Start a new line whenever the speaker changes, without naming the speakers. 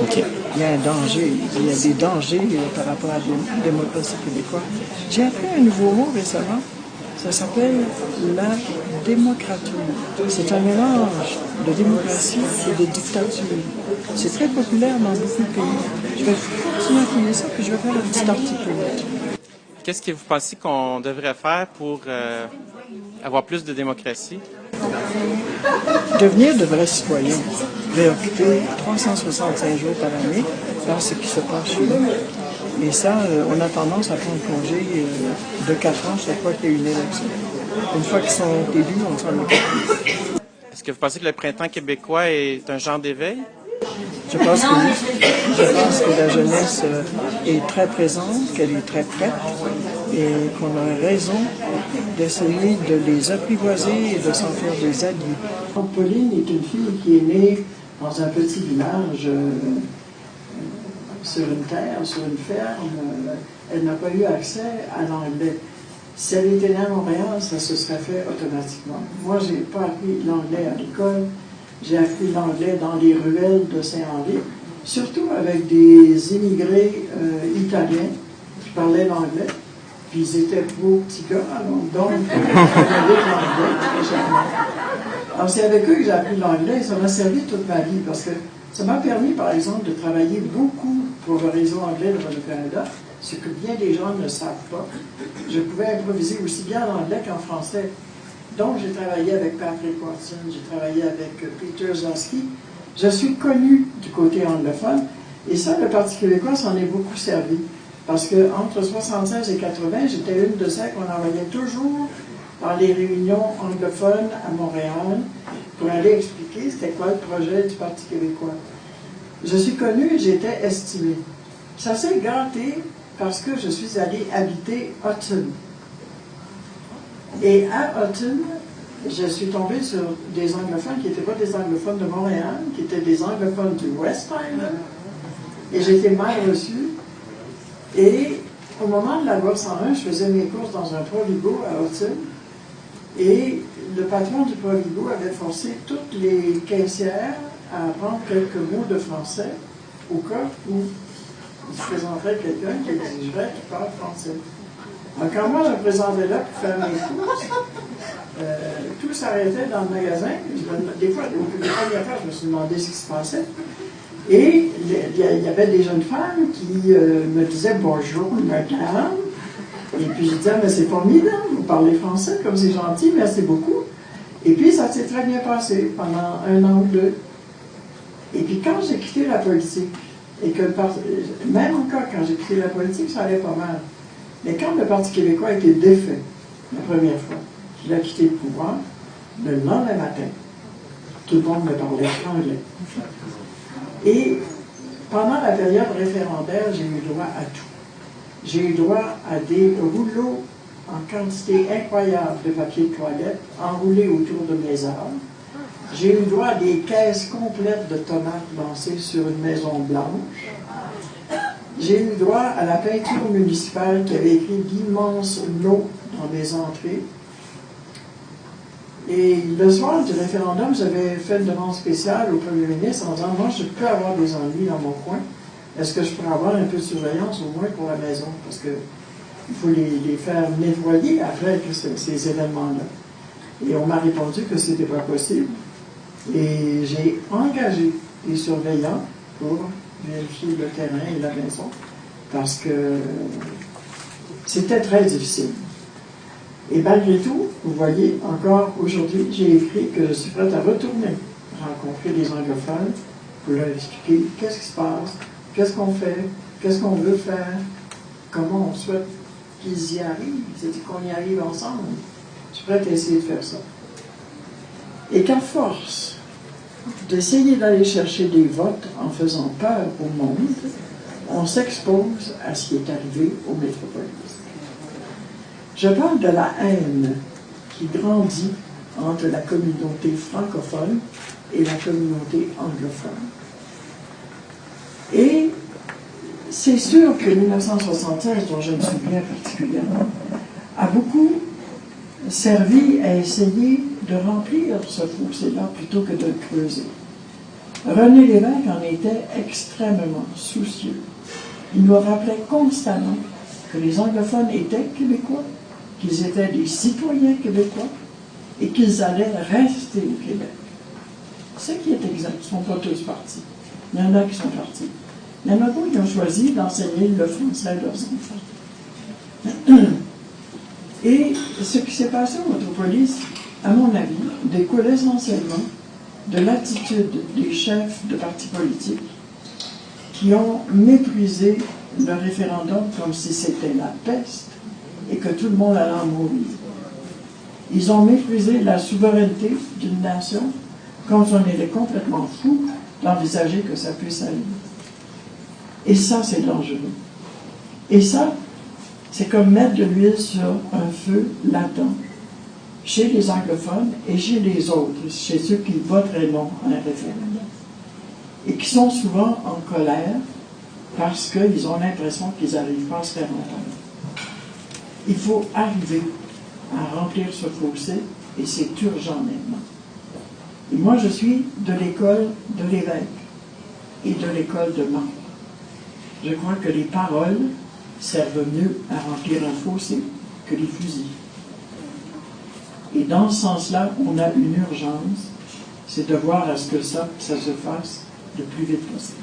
OK.
Il y a un danger, il y a des dangers par rapport à la démocratie québécoise. J'ai appris un nouveau mot récemment, ça s'appelle la démocrature. C'est un mélange de démocratie et de dictature. C'est très populaire dans beaucoup de pays. Je vais continuer à fouiller ça, puis je vais faire un petit article là-dessus.
Qu'est-ce que vous pensez qu'on devrait faire pour avoir plus de démocratie?
Devenir de vrais citoyens, préoccupés 365 jours par année par ce qui se passe chez nous. Et ça, on a tendance à prendre congé de 4 ans chaque fois qu'il y a une élection. Une fois qu'ils sont élus, on s'en occupe.
Est-ce que vous pensez que le printemps québécois est un genre d'éveil?
Je pense que oui. Je pense que la jeunesse est très présente, qu'elle est très prête et qu'on a raison d'essayer de les apprivoiser et de s'en faire des alliés. Pauline est une fille qui est née dans un petit village sur une terre, sur une ferme. Elle n'a pas eu accès à l'anglais. Si elle était née à Montréal, ça se serait fait automatiquement. Moi, je n'ai pas appris l'anglais à l'école. J'ai appris l'anglais dans les ruelles de Saint-Henri, surtout avec des immigrés italiens qui parlaient l'anglais. Puis ils étaient beaux petits gars, donc l'anglais. Alors c'est avec eux que j'ai appris l'anglais et ça m'a servi toute ma vie parce que ça m'a permis, par exemple, de travailler beaucoup pour le réseau anglais de Radio-Canada, ce que bien des gens ne savent pas. Je pouvais improviser aussi bien en anglais qu'en français. Donc, j'ai travaillé avec Patrick Watson, j'ai travaillé avec Peter Zosky. Je suis connu du côté anglophone. Et ça, le Parti québécois s'en est beaucoup servi. Parce qu'entre 1976 et 80, j'étais une de celles qu'on envoyait toujours dans les réunions anglophones à Montréal pour aller expliquer c'était quoi le projet du Parti québécois. Je suis connu et j'étais estimé. Ça s'est gâté parce que je suis allé habiter Hudson. Et à Hudson, je suis tombée sur des anglophones qui n'étaient pas des anglophones de Montréal, qui étaient des anglophones du West Island. Et j'étais mal reçue. Et au moment de la loi 101, je faisais mes courses dans un Provigo à Hudson. Et le patron du Provigo avait forcé toutes les caissières à apprendre quelques mots de français au cas où il se présenterait quelqu'un qui exigerait qu'il parle français. Donc, quand moi je me présentais là pour faire mes courses, tout s'arrêtait dans le magasin. Des fois, les premières fois, je me suis demandé ce qui se passait. Et il y avait des jeunes femmes qui me disaient « Bonjour, madame ». Et puis je disais « Mais c'est formidable, vous parlez français, comme c'est gentil, merci beaucoup ». Et puis ça s'est très bien passé pendant 1 an ou 2. Et puis quand j'ai quitté la politique, et que même encore quand j'ai quitté la politique, ça allait pas mal. Mais quand le Parti québécois a été défait, la première fois, qu'il a quitté le pouvoir, le lendemain matin, tout le monde me parlait anglais. Et pendant la période référendaire, j'ai eu droit à tout. J'ai eu droit à des rouleaux en quantité incroyable de papier de toilette enroulés autour de mes arbres. J'ai eu droit à des caisses complètes de tomates lancées sur une maison blanche. J'ai eu droit à la peinture municipale qui avait écrit d'immenses noms dans mes entrées. Et le soir du référendum, j'avais fait une demande spéciale au premier ministre en disant « Moi, je peux avoir des ennuis dans mon coin. Est-ce que je pourrais avoir un peu de surveillance au moins pour la maison? Parce qu'il faut les faire nettoyer après ces événements-là. » Et on m'a répondu que ce n'était pas possible. Et j'ai engagé des surveillants pour vérifier le terrain et la maison, parce que c'était très difficile. Et malgré tout, vous voyez, encore aujourd'hui, j'ai écrit que je suis prête à retourner rencontrer les anglophones pour leur expliquer qu'est-ce qui se passe, qu'est-ce qu'on fait, qu'est-ce qu'on veut faire, comment on souhaite qu'ils y arrivent, c'est-à-dire qu'on y arrive ensemble. Je suis prête à essayer de faire ça. Et qu'à force d'essayer d'aller chercher des votes en faisant peur au monde, on s'expose à ce qui est arrivé aux métropoles. Je parle de la haine qui grandit entre la communauté francophone et la communauté anglophone. Et c'est sûr que 1976, dont je me souviens particulièrement, a beaucoup servi à essayer de remplir ce fossé-là plutôt que de le creuser. René Lévesque en était extrêmement soucieux. Il nous rappelait constamment que les anglophones étaient québécois, qu'ils étaient des citoyens québécois et qu'ils allaient rester au Québec. Ce qui est exact, ils ne sont pas tous partis. Il y en a qui sont partis. Il y en a beaucoup qui ont choisi d'enseigner le français à leurs enfants. Et ce qui s'est passé au Métropolis, à mon avis, découle essentiellement de l'attitude des chefs de partis politiques qui ont méprisé le référendum comme si c'était la peste et que tout le monde allait en mourir. Ils ont méprisé la souveraineté d'une nation comme si on était complètement fou d'envisager que ça puisse arriver. Et ça, c'est dangereux. Et ça, c'est comme mettre de l'huile sur un feu latent chez les anglophones et chez les autres, chez ceux qui voteraient non à un référendum. Et qui sont souvent en colère parce qu'ils ont l'impression qu'ils n'arrivent pas à se faire entendre. Il faut arriver à remplir ce fossé et c'est urgent maintenant. Et moi, je suis de l'école de Lévesque et de l'école de Mans. Je crois que les paroles servent mieux à remplir un fossé que les fusils. Et dans ce sens-là, on a une urgence, c'est de voir à ce que ça se fasse le plus vite possible.